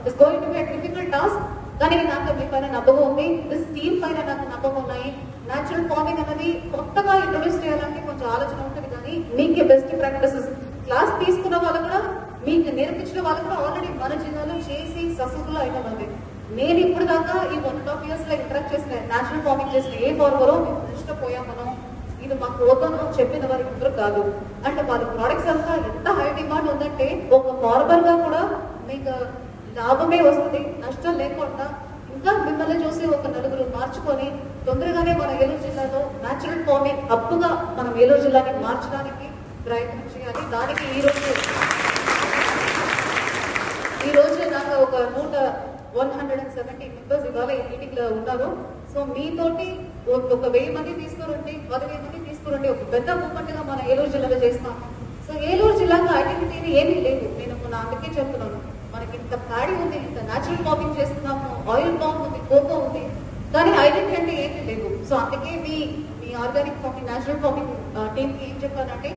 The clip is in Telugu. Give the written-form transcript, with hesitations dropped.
It's going to be difficult task. కానీ నాకు మీ పైన నమ్మకం ఉంది, దిస్ టీమ్ పైన నాకు నమ్మకం ఉన్నాయి. న్యాచురల్ ఫార్మింగ్ అనేది కొత్తగా ఇంట్రొడ్యూస్ చేయాలంటే కొంచెం ఆలోచన ఉంటుంది, కానీ మీకు బెస్ట్ ప్రాక్టీసెస్ క్లాస్ తీసుకున్న వాళ్ళు కూడా, మీకు నేర్పించిన వాళ్ళు కూడా ఆల్రెడీ మన జిల్లాలో చేసి సక్సెస్ఫుల్ అయిన వాళ్ళే. నేను ఇప్పుడు దాకా ఈ 1.5 years లో ఇంటరాక్ట్ చేసిన న్యాచురల్ ఫార్మింగ్ చేసిన ఏ ఫార్మరో నష్టపోయామనో ఇది మాకు ఓదనో చెప్పిన వారికి ఎవరు కాదు. అంటే వాళ్ళ ప్రోడక్ట్స్ అంతా ఎంత హై డిమాండ్ ఉందంటే ఒక ఫార్మర్ గా కూడా మీకు లాభమే వస్తుంది, నష్టం లేకుండా. ఇంకా మిమ్మల్ని చూసి ఒక నలుగురు మార్చుకొని తొందరగానే మన ఏలూరు జిల్లాలో న్యాచురల్ ఫార్మింగ్ హబ్బుగా మనం ఏలూరు జిల్లాని మార్చడానికి ప్రయత్నం చేయాలి. దానికి ఈ రోజు నాకు ఒక 170 మెంబర్స్ ఇవాళ ఈ మీటింగ్ లో ఉన్నారు. సో మీతోటి ఒక 1000 మంది తీసుకురండి, 10,000 మంది తీసుకురండి, ఒక పెద్ద మూవ్మెంట్ గా మన ఏలూరు జిల్లాలో చేస్తాం. సో ఏలూరు జిల్లాలో ఐడెంటిటీ ఏమీ లేదు. నేను అందుకే చెప్తున్నాను, మనకి ఇంత ప్యాడీ ఉంది, ఇంత న్యాచురల్ ఫార్మింగ్ చేస్తున్నాము, ఆయిల్ పామ్ ఉంది, కోకో ఉంది, కానీ ఐడెంటిటీ అంటే ఏమీ లేదు. సో అందుకే మీ organic farming natural farming team కి ఏం చెప్పానంటే